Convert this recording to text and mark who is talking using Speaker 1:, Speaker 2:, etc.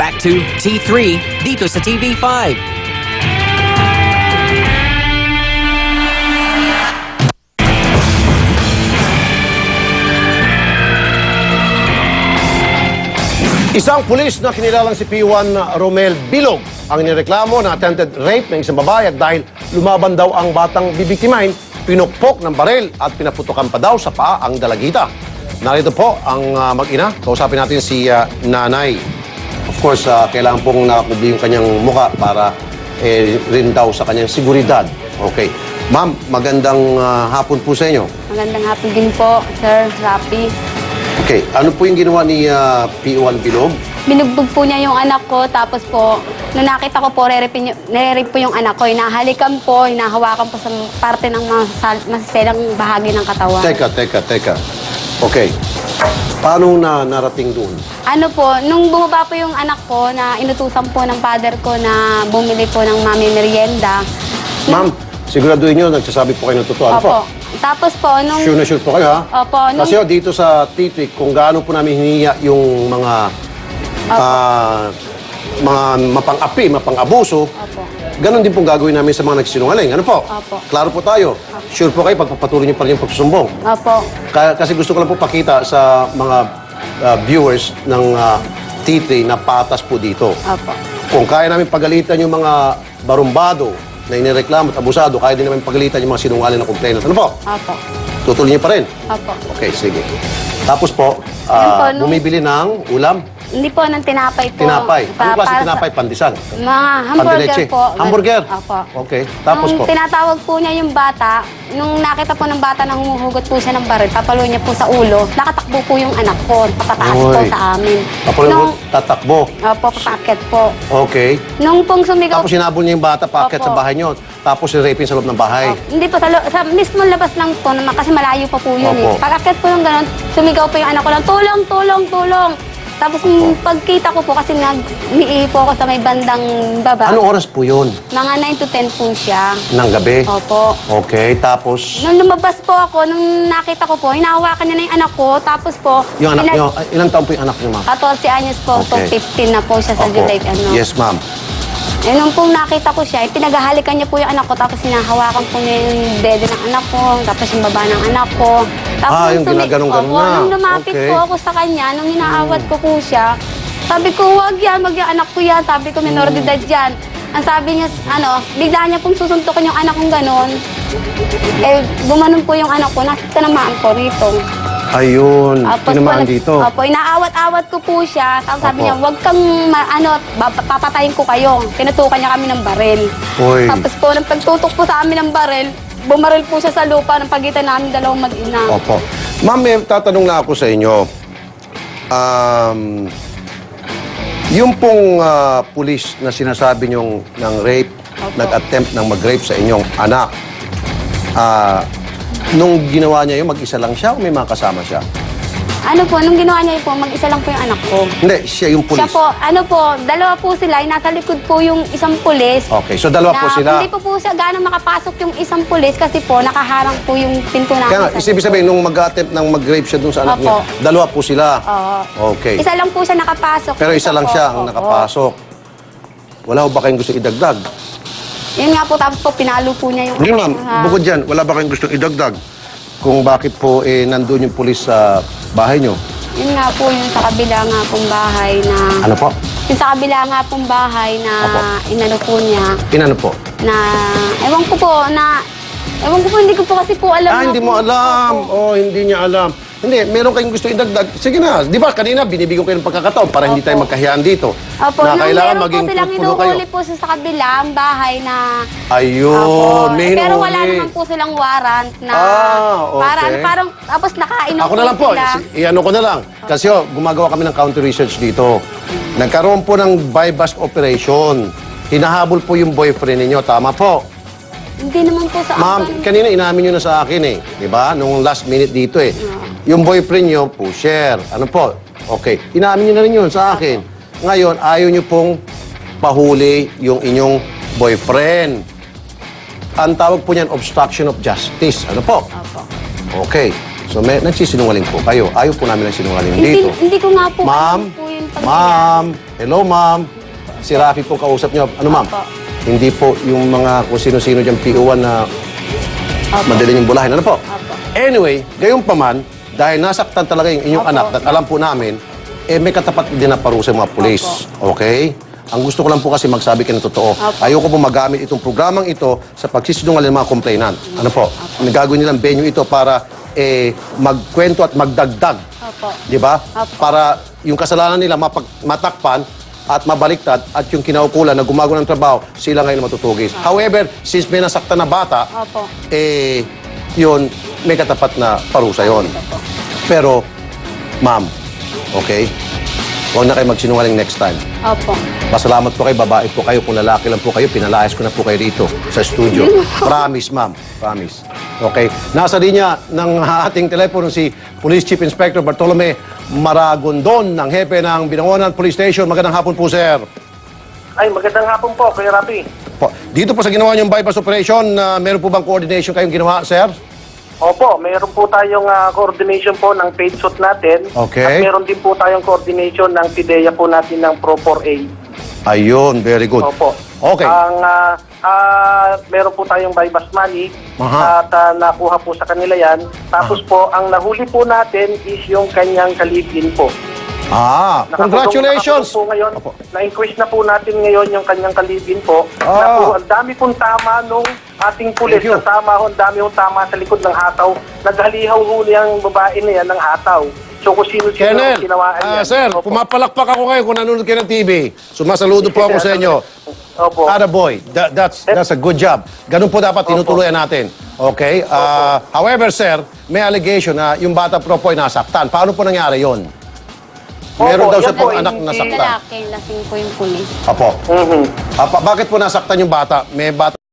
Speaker 1: back to T3 dito sa TV5.
Speaker 2: Isang pulis na kinilalang si P1 Romel Bilog ang nireklamo na attempted rape ng isang babae at dahil lumaban daw ang batang bibiktimahin, pinukpok ng baril at pinaputukan pa daw sa paa ang dalagita. Narito po ang mag-ina. Kausapin natin si nanay. Of course, kailangan pong nakakubli yung kanyang muka para rin daw sa kanyang seguridad. Okay. Ma'am, magandang hapon po sa inyo.
Speaker 3: Magandang hapon din po, Sir Rapi.
Speaker 2: Okay. Ano po yung ginawa ni P1 Bilog?
Speaker 3: Binugbog po niya yung anak ko, tapos po, nung nakita ko po, nire-rape po yung anak ko. Hinahalikan po, hinahawakan po sa parte ng masiselang bahagi ng katawan.
Speaker 2: Teka. Okay. Paano na narating doon?
Speaker 3: Ano po, nung bumaba po yung anak ko, na inutusan po ng father ko na bumili po ng mami merienda.
Speaker 2: Ma'am, siguraduhin nyo, nagsasabi po kayo ng totoo. Ano po?
Speaker 3: Opo. Tapos po, nung...
Speaker 2: Sure na sure po kayo, ha?
Speaker 3: Opo. Nung...
Speaker 2: Kasi dito sa T3, kung gaano po namin hiniya yung mga mapang-api, mapang-abuso,
Speaker 3: Opo.
Speaker 2: ganon din pong gagawin namin sa mga nagsinungaling. Ano po?
Speaker 3: Opo.
Speaker 2: Klaro po tayo. Sure po kayo, pagpapatuloy niyo pa rin yung pagsusumbong.
Speaker 3: Opo.
Speaker 2: Kasi gusto ko lang po pakita sa mga viewers ng T3 na patas po dito.
Speaker 3: Opo.
Speaker 2: Kung kaya namin pagalitan yung mga barumbado na inireklamo at abusado, kaya din namin pagalitan yung mga sinungaling na complainant. Ano po?
Speaker 3: Opo.
Speaker 2: Tutuloy niyo pa rin?
Speaker 3: Opo.
Speaker 2: Okay, sige. Tapos po,
Speaker 3: Yan po, nung-
Speaker 2: bumibili ng ulam.
Speaker 3: Hindi po, ng tinapay po.
Speaker 2: Tinapay. Ano klase
Speaker 3: Para sa-
Speaker 2: tinapay? Pandesal?
Speaker 3: Mga hamburger
Speaker 2: Pandileche?
Speaker 3: po.
Speaker 2: Hamburger?
Speaker 3: Opo.
Speaker 2: Okay. Tapos
Speaker 3: Nung
Speaker 2: po?
Speaker 3: tinatawag po niya yung bata, nung nakita po ng bata na humuhugot po siya ng baril, papalo niya po sa ulo, nakatakbo po yung anak ko, papataas po
Speaker 2: Oy.
Speaker 3: sa amin.
Speaker 2: Tapos
Speaker 3: Nung,
Speaker 2: tatakbo.
Speaker 3: opo, papakit po.
Speaker 2: Okay.
Speaker 3: Nung pong sumigaw...
Speaker 2: Tapos sinabol niya yung bata paakyat
Speaker 3: Opo.
Speaker 2: sa bahay niyo. Tapos si-rapin sa loob ng bahay.
Speaker 3: Hindi po, sa mismo labas lang po, naman, kasi malayo pa po yun
Speaker 2: Opo.
Speaker 3: eh. Pag-akit po yung gano'n, sumigaw po yung anak ko lang, tulong! Tapos pagkita ko po, kasi nag-ii po ako sa may bandang baba.
Speaker 2: Anong oras po yun?
Speaker 3: Mga 9 to 10 po siya.
Speaker 2: Ng gabi?
Speaker 3: Opo.
Speaker 2: Okay. Tapos,
Speaker 3: Nung lumabas po ako, nung nakita ko po, hinahawakan niya na yung anak ko, tapos po...
Speaker 2: yung anak niyo, ilang taon po yung anak niyo, ma'am?
Speaker 3: 14 anyos po,
Speaker 2: Okay.
Speaker 3: to 15 na po siya sa
Speaker 2: Opo.
Speaker 3: July,
Speaker 2: Yes, ma'am.
Speaker 3: Eh, nung pong nakita ko siya, pinagahalikan niya po yung anak ko, tapos hinahawakan po niya yung dede ng anak ko, tapos yung baba ng anak ko. Tapos
Speaker 2: Yung ginaganon-ganon
Speaker 3: Opo,
Speaker 2: na.
Speaker 3: nung lumapit
Speaker 2: Okay.
Speaker 3: po ako sa kanya, nung inaawat ko po siya, sabi ko, wag yan, yung anak ko yan. Sabi ko, minor de edad yan. Ang sabi niya, bigla niya pong susuntukin yung anak kong ganon. Eh, gumanon po yung anak ko, nasa tinamaan po rito.
Speaker 2: Ayun.
Speaker 3: Tapos
Speaker 2: Tinamaan
Speaker 3: po,
Speaker 2: dito.
Speaker 3: Opo, inaawat-awat ko po siya. Tapos sabi
Speaker 2: Opo.
Speaker 3: niya, wag kang, papatayin ko kayo. Tinutukan niya kami ng baril.
Speaker 2: Uy.
Speaker 3: Tapos po, nang pagtutok po sa amin ng baril, bumaril po siya sa lupa ng pagitan namin dalawang mag-ina.
Speaker 2: Opo. Ma'am, may tatanong na ako sa inyo. Yung pong pulis na sinasabi niyong ng rape,
Speaker 3: Opo.
Speaker 2: nag-attempt ng mag-rape sa inyong anak, nung ginawa niya yun, mag-isa lang siya o may mga kasama siya?
Speaker 3: Ano po, nung ginawa niya yun po, mag-isa lang po yung anak ko.
Speaker 2: Hindi, siya yung pulis.
Speaker 3: Siya po, dalawa po sila, nasa likod po yung isang pulis.
Speaker 2: Okay, so dalawa po sila.
Speaker 3: Hindi po siya gano'ng makapasok yung isang pulis kasi po nakaharang po yung pinto namin.
Speaker 2: Kaya nga, ibig sabihin, nung mag-attempt ng mag-rape siya dun sa anak niya,
Speaker 3: Opo.
Speaker 2: dalawa po sila.
Speaker 3: Oo.
Speaker 2: Okay.
Speaker 3: Isa lang po siya nakapasok.
Speaker 2: Pero isa lang
Speaker 3: po.
Speaker 2: siya ang
Speaker 3: Opo.
Speaker 2: nakapasok. Wala ho ba kayong gusto idagdag?
Speaker 3: Yun nga po, tapos po pinalo po niya yung...
Speaker 2: Hindi ma'am, bukod dyan, wala ba kayong gustong idagdag? Kung bakit po nandun yung pulis sa bahay nyo?
Speaker 3: Yun nga po, yung sa kabila nga pong bahay na...
Speaker 2: Ano po?
Speaker 3: Yung sa kabila nga pong bahay na
Speaker 2: Opo.
Speaker 3: inano po niya,
Speaker 2: Inano po?
Speaker 3: na... Ewan ko po, hindi ko po kasi po alam.
Speaker 2: Hindi mo alam.
Speaker 3: Opo.
Speaker 2: Hindi niya alam. Hindi, meron kayong gusto idagdag. Sige na. Di ba, kanina binibigyan ko kayo ng pagkakataon para hindi
Speaker 3: Opo.
Speaker 2: tayo magkahiyaan dito.
Speaker 3: Opo,
Speaker 2: na
Speaker 3: nung
Speaker 2: kailangan
Speaker 3: meron
Speaker 2: maging
Speaker 3: po silang
Speaker 2: truthful kayo.
Speaker 3: hinuhuli po sa kabilang bahay na...
Speaker 2: Ayun,
Speaker 3: Opo.
Speaker 2: may
Speaker 3: Pero wala
Speaker 2: hinuhuli.
Speaker 3: naman po silang warrant na...
Speaker 2: Okay.
Speaker 3: Parang, tapos nakainom
Speaker 2: Ako na lang po,
Speaker 3: sila.
Speaker 2: iano ko na lang. Kasi gumagawa kami ng counter research dito. Nagkaroon po ng buy-bust operation. Hinahabol po yung boyfriend ninyo. Tama po.
Speaker 3: Hindi naman po sa
Speaker 2: Ma'am,
Speaker 3: akin.
Speaker 2: kanina inamin nyo na sa akin eh. Di ba? Nung last minute dito eh. Yung boyfriend nyo, pusher. Ano po? Okay. Inamin nyo na rin yun sa akin. Ngayon, ayaw nyo pong pahuli yung inyong boyfriend. Ang tawag po niyan, obstruction of justice. Ano po?
Speaker 3: Opo.
Speaker 2: Okay. So, nagsisinungaling po kayo. Ayaw po namin ng sinungaling dito.
Speaker 3: Hindi ko nga po
Speaker 2: Ma'am,
Speaker 3: alam po yun pamilya.
Speaker 2: Ma'am, hello ma'am. Si Rafi po kausap niyo. Ano ma'am?
Speaker 3: Opo.
Speaker 2: Hindi po yung mga kung sino-sino dyan PO1 na
Speaker 3: Opo.
Speaker 2: madaling yung bulahin. Ano po?
Speaker 3: Opo.
Speaker 2: Anyway, gayon pa man, dahil nasaktan talaga yung inyong
Speaker 3: Opo.
Speaker 2: anak, at alam po namin, may katapat din na parusa yung mga pulis. Okay? Ang gusto ko lang po kasi magsabi kayo ng totoo.
Speaker 3: Opo.
Speaker 2: Ayoko po magamit itong programang ito sa pagsisinungaling ng mga complainant. Ano po? Nagagawin nilang venue ito para magkwento at magdagdag.
Speaker 3: Opo.
Speaker 2: Di ba?
Speaker 3: Opo.
Speaker 2: Para yung kasalanan nila matakpan at mabaliktad at yung kinaukulan na gumagawa ng trabaho, sila ngayon matutugis. However, since may nasaktan na bata,
Speaker 3: Opo.
Speaker 2: yun, may katapat na parusa yon.
Speaker 3: Opo.
Speaker 2: Pero, ma'am, okay? Huwag na kayo magsinungaling next time.
Speaker 3: Opo.
Speaker 2: Pasalamat po kayo, babae po kayo. Kung lalaki lang po kayo, pinalayas ko na po kayo rito sa studio. Promise, ma'am. Promise. Okay? Nasa linya ng ating telepono si Police Chief Inspector Bartolome Maragondon ng hepe ng Binangonan Police Station. Magandang hapon po, sir.
Speaker 4: Ay, magandang hapon po, Kuya Rafi.
Speaker 2: Po, dito po sa ginawa niyong bypass operation, meron po bang coordination kayong ginawa, sir?
Speaker 4: Opo, mayroon po tayong coordination po ng paid suit natin.
Speaker 2: Okay.
Speaker 4: At meron din po tayong coordination ng PIDEA po natin ng Pro 4A.
Speaker 2: Ayun, very good.
Speaker 4: Opo.
Speaker 2: Okay.
Speaker 4: Ang meron po tayong bypass money
Speaker 2: Aha.
Speaker 4: at nakuha po sa kanila yan. Tapos po, ang nahuli po natin is yung kanyang kalipin po.
Speaker 2: Congratulations!
Speaker 4: Nakakulong po ngayon.
Speaker 2: Opo.
Speaker 4: Na-inquest na po natin ngayon yung kanyang kalibin po. Na po, ang dami pong tama nung ating pulis.
Speaker 2: Thank you.
Speaker 4: Kasama ho, ang dami pong tama sa likod ng hataw. Naghalihaw huli ang babae na yan ng hataw. So kung sino-sino
Speaker 2: Colonel,
Speaker 4: ang kinawaan yan.
Speaker 2: sir,
Speaker 4: Opo.
Speaker 2: pumapalakpak ako ngayon kung nanonood kayo ng TV. Sumasaludo po ako sa inyo.
Speaker 4: Opo.
Speaker 2: Boy, that's a good job. Ganun po dapat tinutuloyan natin. Okay? However, sir, may allegation na yung bata pro po ay nasaktan. Paano po nangyari yon? Meron daw
Speaker 4: yan
Speaker 2: siya pong
Speaker 4: po,
Speaker 2: anak na
Speaker 4: hindi-
Speaker 2: nasaktan.
Speaker 3: Lalaki, lasing po yung pulis.
Speaker 2: Apo.
Speaker 4: Mhm.
Speaker 2: Bakit po nasaktan yung bata? May bata